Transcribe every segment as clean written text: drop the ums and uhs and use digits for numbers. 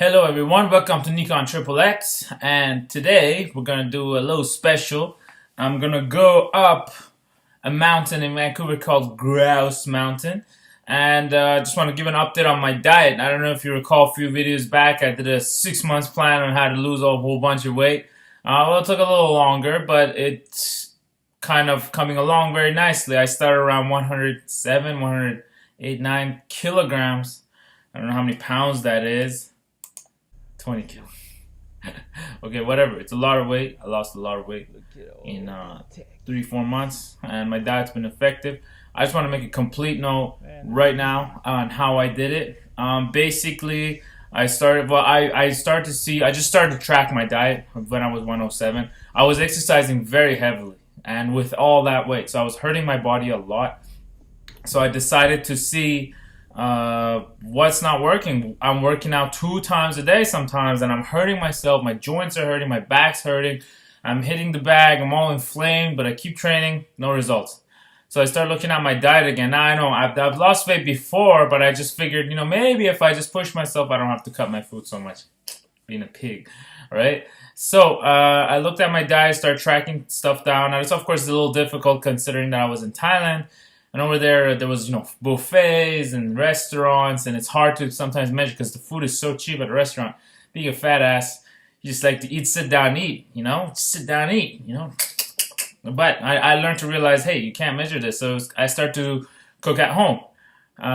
Hello everyone, welcome to Nikon Triple X, and today we're gonna do a little special. I'm gonna go up a mountain in Vancouver called Grouse Mountain, and just want to give an update on my diet. I don't know if you recall a few videos back, I did a 6 month plan on how to lose a whole bunch of weight. Well, it took a little longer, but it's kind of coming along very nicely. I started around 107, 108, 9 kilograms. I don't know how many pounds that is. 20 kilos. Okay, whatever. It's a lot of weight. I lost a lot of weight in 3-4 months, and my diet's been effective. I just want to make a complete note right now on how I did it. Basically, I started. Well, I started to see. I just started to track my diet when I was 107. I was exercising very heavily, and with all that weight, so I was hurting my body a lot. So I decided to see what's not working. I'm working out 2 times a day sometimes, and I'm hurting myself. My joints are hurting, my back's hurting. I'm hitting the bag, I'm all inflamed, but I keep training, no results. So I started looking at my diet again. Now I know I've lost weight before, but I just figured, maybe if I just push myself, I don't have to cut my food so much. Being a pig, right? So I looked at my diet, started tracking stuff down. Now, this, of course, is a little difficult considering that I was in Thailand. And over there was, buffets and restaurants, and it's hard to sometimes measure because the food is so cheap at a restaurant. Being a fat ass, you just like to eat, sit down, eat, sit down, eat, But I learned to realize, hey, you can't measure this. So I started to cook at home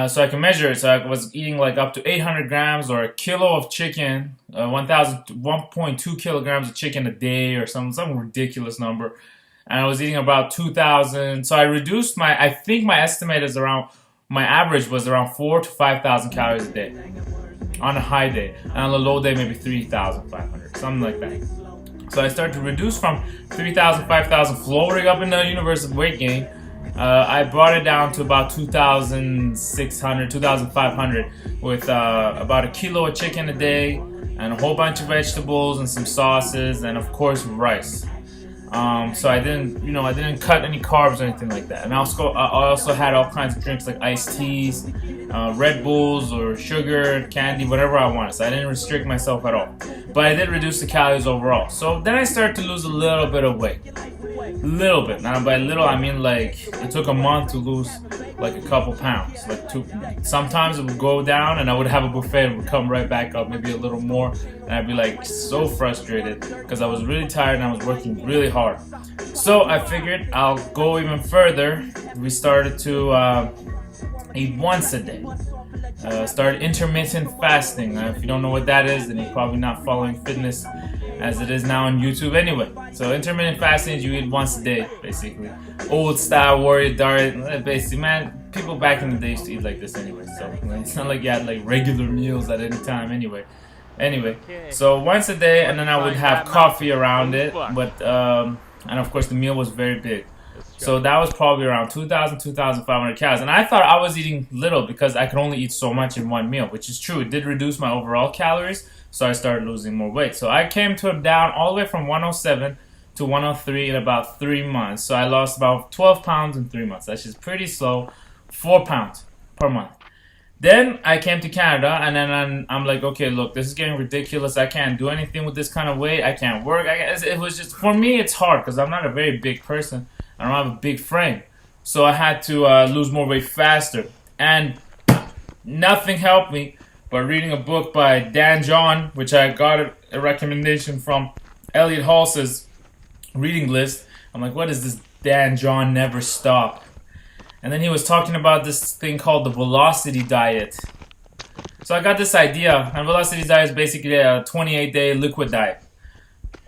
so I can measure it. So I was eating like up to 800 grams or a kilo of chicken, 1.2 kilograms of chicken a day or some ridiculous number. And I was eating about 2,000. So I reduced I think my estimate is my average was around 4,000 to 5,000 calories a day on a high day. And on a low day, maybe 3,500, something like that. So I started to reduce from 3,000, 5,000, floating up in the universe of weight gain. I brought it down to about 2,600, 2,500 with about a kilo of chicken a day and a whole bunch of vegetables and some sauces and of course rice. So I didn't cut any carbs or anything like that. And I also had all kinds of drinks like iced teas, Red Bulls or sugar, candy, whatever I wanted. So I didn't restrict myself at all. But I did reduce the calories overall. So then I started to lose a little bit of weight. Little bit. Now by little I mean like it took a month to lose like a couple pounds. Like sometimes it would go down and I would have a buffet and it would come right back up, maybe a little more, and I'd be like so frustrated because I was really tired and I was working really hard. So I figured I'll go even further. We started to eat once a day. Started intermittent fasting. If you don't know what that is, then you're probably not following fitness as it is now on YouTube anyway. So intermittent fasting is you eat once a day, basically. Old style warrior diet, basically, man, people back in the day used to eat like this anyway. So it's not like you had like regular meals at any time anyway. So once a day, and then I would have coffee around it, but and of course the meal was very big. So that was probably around 2,000, 2,500 calories. And I thought I was eating little because I could only eat so much in one meal, which is true. It did reduce my overall calories, so I started losing more weight. So I came down all the way from 107 to 103 in about 3 months. So I lost about 12 pounds in 3 months. That's just pretty slow. 4 pounds per month. Then I came to Canada, and then I'm like, okay, look, this is getting ridiculous. I can't do anything with this kind of weight. I can't work. It was just, for me, it's hard because I'm not a very big person. I don't have a big frame. So I had to lose more weight faster. And nothing helped me but reading a book by Dan John, which I got a recommendation from Elliot Hals's reading list. I'm like, what is this Dan John Never Stop? And then he was talking about this thing called the velocity diet. So I got this idea, and velocity diet is basically a 28-day liquid diet.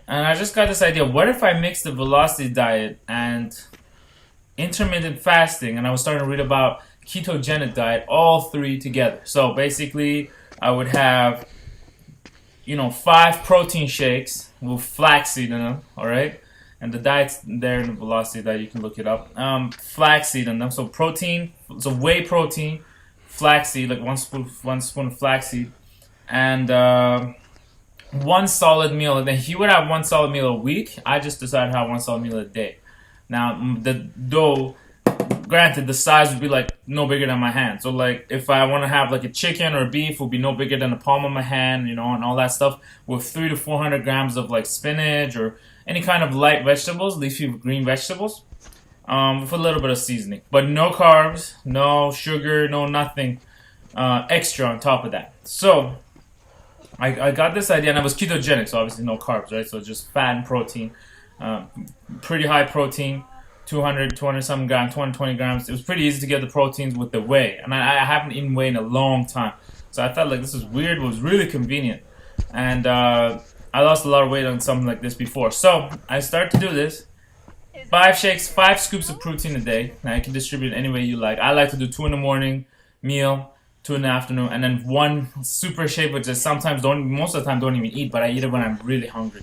And I just got this idea, what if I mix the velocity diet and intermittent fasting? And I was starting to read about ketogenic diet, all 3 together. So basically, I would have, 5 protein shakes with flaxseed in them, alright? And the diet's there in the velocity diet, you can look it up. Flaxseed in them, so whey protein, flaxseed, like one spoon of flaxseed, and 1 solid meal. And then he would have 1 solid meal a week. I just decided to have 1 solid meal a day. Now the dough granted, the size would be like no bigger than my hand. So like if I want to have like a chicken or a beef, it would be no bigger than the palm of my hand, you know, and all that stuff with 300 to 400 grams of like spinach or any kind of light vegetables, leafy green vegetables, with a little bit of seasoning, but no carbs, no sugar, no nothing extra on top of that. So I got this idea, and I was ketogenic, so obviously no carbs, right? So just fat and protein, pretty high protein. 200 something grams, 220 grams. It was pretty easy to get the proteins with the whey, and I haven't eaten whey in a long time, so I felt like this was weird, but it was really convenient, and I lost a lot of weight on something like this before. So I started to do this: 5 shakes, 5 scoops of protein a day. Now you can distribute it any way you like. I like to do 2 in the morning meal, 2 in the afternoon, and then 1 super shake, which I sometimes most of the time don't even eat, but I eat it when I'm really hungry.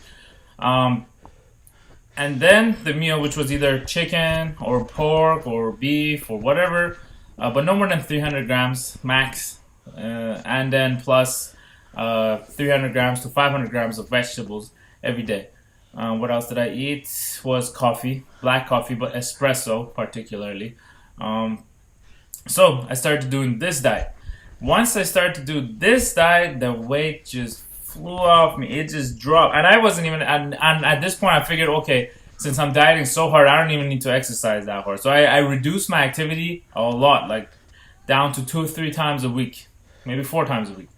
And then the meal, which was either chicken or pork or beef or whatever, but no more than 300 grams max, and then plus 300 grams to 500 grams of vegetables every day. What else did I eat? Was coffee, black coffee, but espresso particularly. So I started doing this diet. Once I started to do this diet, the weight just flew off me. It just dropped, and I wasn't even. And at this point, I figured, okay, since I'm dieting so hard, I don't even need to exercise that hard. So I reduced my activity a lot, like down to 2 or 3 times a week, maybe 4 times a week,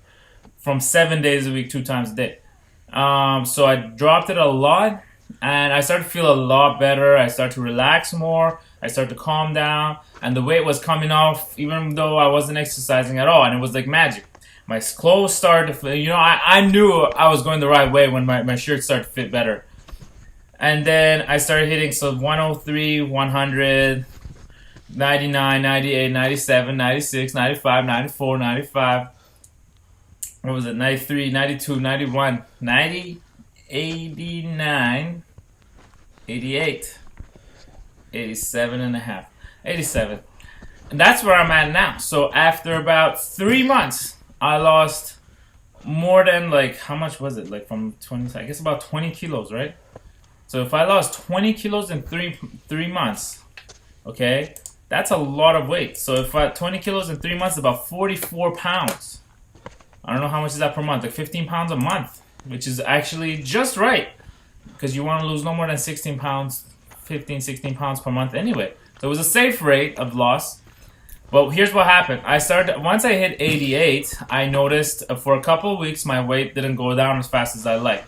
from 7 days a week, 2 times a day. So I dropped it a lot, and I started to feel a lot better. I started to relax more. I started to calm down, and the weight was coming off, even though I wasn't exercising at all, and it was like magic. My clothes started to fit. You know, I knew I was going the right way when my shirts started to fit better. And then I started hitting, so 103, 100, 99, 98, 97, 96, 95, 94, 95. What was it? 93, 92, 91, 90, 89, 88, 87 and a half, 87. And that's where I'm at now. So after about 3 months, I lost more than, like, how much was it? Like from 20, I guess about 20 kilos, right? So if I lost 20 kilos in three months, okay, that's a lot of weight. So if 20 kilos in 3 months is about 44 pounds. I don't know how much is that per month, like 15 pounds a month, which is actually just right, because you want to lose no more than 16 pounds, 15, 16 pounds per month anyway. So it was a safe rate of loss. But here's what happened. Once I hit 88, I noticed for a couple of weeks my weight didn't go down as fast as I liked.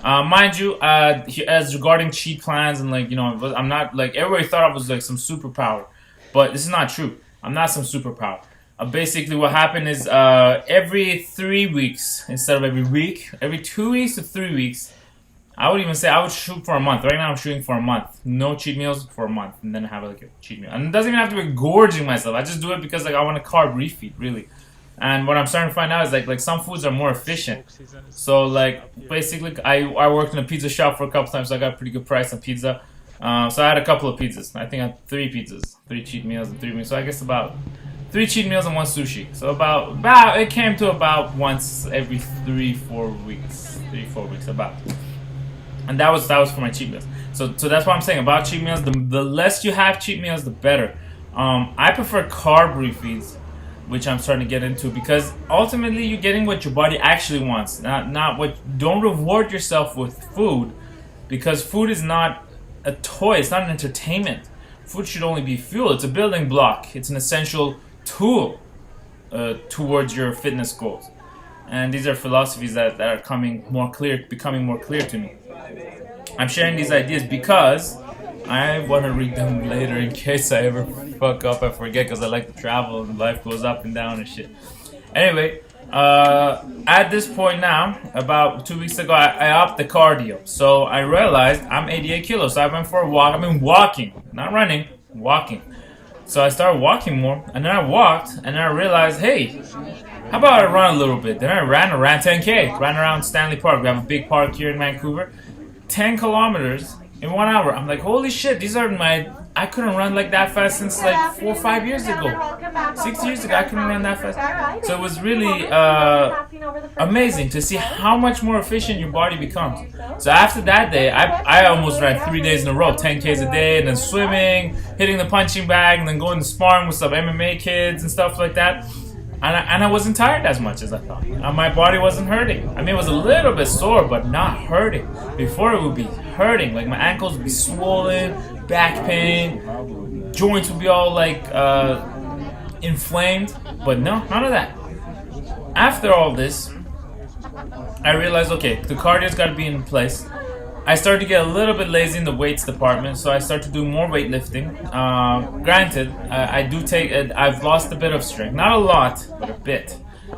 Mind you, as regarding cheat plans and, like, you know, I'm not, like, everybody thought I was like some superpower, but this is not true. I'm not some superpower. Basically what happened is every 3 weeks instead of every week, every 2 weeks to 3 weeks, I would even say I would shoot for a month. Right now I'm shooting for a month. No cheat meals for a month, and then have like a cheat meal. And it doesn't even have to be gorging myself. I just do it because, like, I want a carb refeed, really. And what I'm starting to find out is like some foods are more efficient. So, like, basically I worked in a pizza shop for a couple times, so I got a pretty good price on pizza. So I had a couple of pizzas. I think I had 3 pizzas, 3 cheat meals and 3 meals. So I guess about 3 cheat meals and 1 sushi. So about it came to about once every 3-4 weeks. 3-4 weeks about. And that was for my cheat meals. So that's what I'm saying about cheat meals. The less you have cheat meals, the better. I prefer carb refeeds, which I'm starting to get into, because ultimately you're getting what your body actually wants, not what. Don't reward yourself with food, because food is not a toy. It's not an entertainment. Food should only be fuel. It's a building block. It's an essential tool towards your fitness goals. And these are philosophies that are becoming more clear to me. I'm sharing these ideas because I want to read them later in case I ever fuck up and forget, because I like to travel and life goes up and down and shit. Anyway, at this point now, about 2 weeks ago, I upped the cardio. So I realized I'm 88 kilos, so I went for a walk. I've been walking, not running, walking. So I started walking more, and then I walked, and then I realized, hey, how about I run a little bit? Then I ran 10K, ran around Stanley Park. We have a big park here in Vancouver. 10 kilometers in 1 hour. I'm like, holy shit, these are my I couldn't run like that fast since like 4 or 5 years ago. 6 years ago, I couldn't run that fast. So it was really amazing to see how much more efficient your body becomes. So after that day, I almost ran 3 days in a row, 10Ks a day, and then swimming, hitting the punching bag, and then going to sparring with some MMA kids and stuff like that. And I wasn't tired as much as I thought. My body wasn't hurting. I mean, it was a little bit sore, but not hurting. Before it would be hurting. Like my ankles would be swollen, back pain, joints would be all like inflamed. But no, none of that. After all this, I realized, okay, the cardio's got to be in place. I started to get a little bit lazy in the weights department, so I started to do more weightlifting. Granted, I've lost a bit of strength, not a lot, but a bit.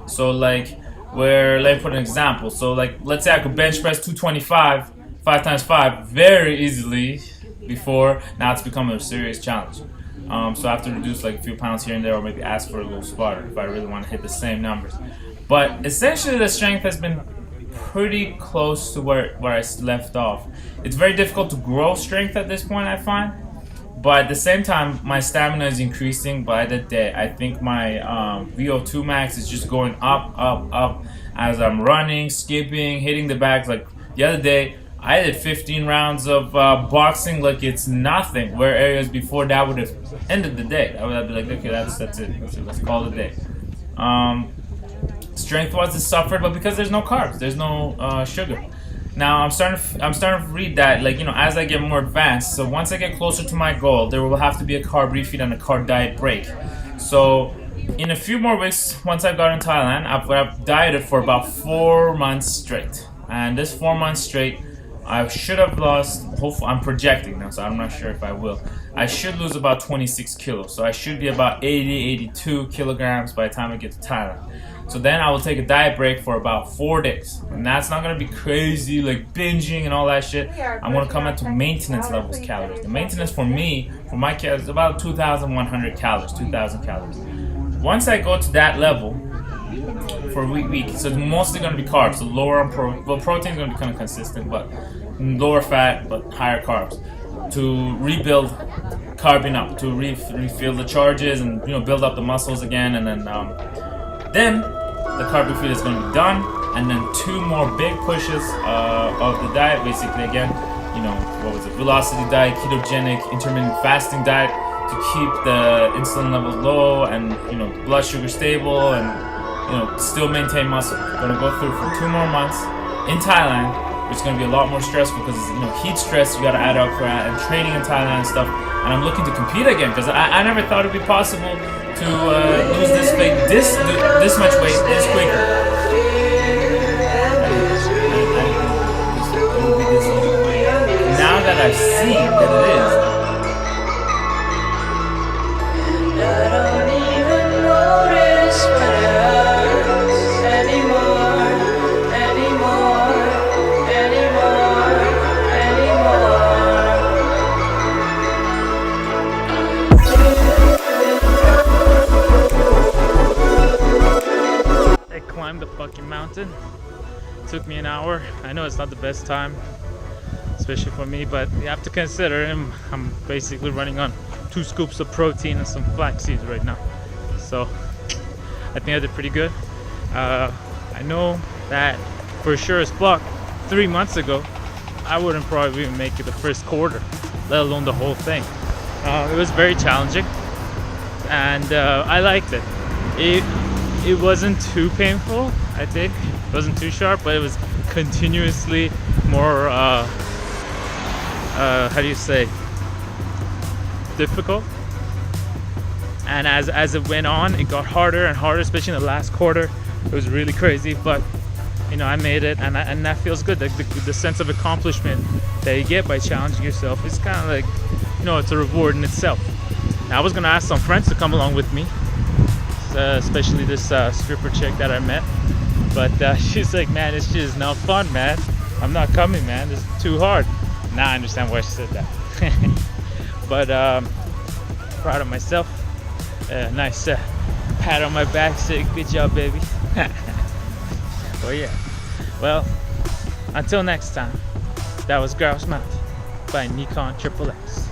So like, let me put an example. So like, let's say I could bench press 225, 5 times 5, very easily before. Now it's become a serious challenge. So I have to reduce like a few pounds here and there, or maybe ask for a little spotter if I really want to hit the same numbers. But essentially, the strength has been pretty close to where I left off. It's very difficult to grow strength at this point, I find, but at the same time my stamina is increasing by the day. I think my VO2 max is just going up as I'm running, skipping, hitting the bags. Like the other day I did 15 rounds of boxing like it's nothing, where areas before that would have ended the day. I would be like, okay, that's it, let's call it a day. Strength-wise, it suffered, but because there's no carbs, there's no sugar. Now I'm starting to read that, like, you know, as I get more advanced. So once I get closer to my goal, there will have to be a carb refeed and a carb diet break. So in a few more weeks, once I've got in Thailand, I've dieted for about 4 months straight, and this 4 months straight, I should have lost. Hopefully, I'm projecting now, so I'm not sure if I will. I should lose about 26 kilos, so I should be about 82 kilograms by the time I get to Thailand. So then I will take a diet break for about 4 days. And that's not going to be crazy, like binging and all that shit. I'm going to come into maintenance levels calories. The maintenance for me, for my calories, is about 2,100 calories, 2,000 calories. Once I go to that level for a week, so it's mostly going to be carbs. So lower on protein is going to be kind of consistent, but lower fat, but higher carbs. To rebuild, carbing up, to refill the charges and, you know, build up the muscles again, and then the carb refeed is going to be done, and then 2 more big pushes of the diet. Basically, again, you know, what was it? Velocity diet, ketogenic, intermittent fasting diet to keep the insulin levels low and, you know, blood sugar stable, and, you know, still maintain muscle. We're going to go through for 2 more months in Thailand. It's going to be a lot more stressful because, you know, heat stress. You got to add up for and training in Thailand and stuff. And I'm looking to compete again because I never thought it'd be possible to lose this weight, this much weight this quicker. Now that I've seen that it is. I don't even notice when it hurts anymore. The fucking mountain. It took me an hour. I know it's not the best time, especially for me, but you have to consider I'm basically running on 2 scoops of protein and some flax seeds right now. So I think I did pretty good. I know that for sure as fuck 3 months ago I wouldn't probably even make it the first quarter, let alone the whole thing. It was very challenging, and I liked it. It wasn't too painful, I think. It wasn't too sharp, but it was continuously more, how do you say, difficult. And as it went on, it got harder and harder, especially in the last quarter. It was really crazy, but, you know, I made it, and that feels good. The sense of accomplishment that you get by challenging yourself is kind of like, you know, it's a reward in itself. Now, I was gonna ask some friends to come along with me, especially this stripper chick that I met, but she's like, man, this shit is not fun, man. I'm not coming, man. It's too hard. Now I understand why she said that. But proud of myself. Nice pat on my back, saying good job, baby. Oh yeah. Well, until next time, that was Grouse Mountain by Nikon XXX.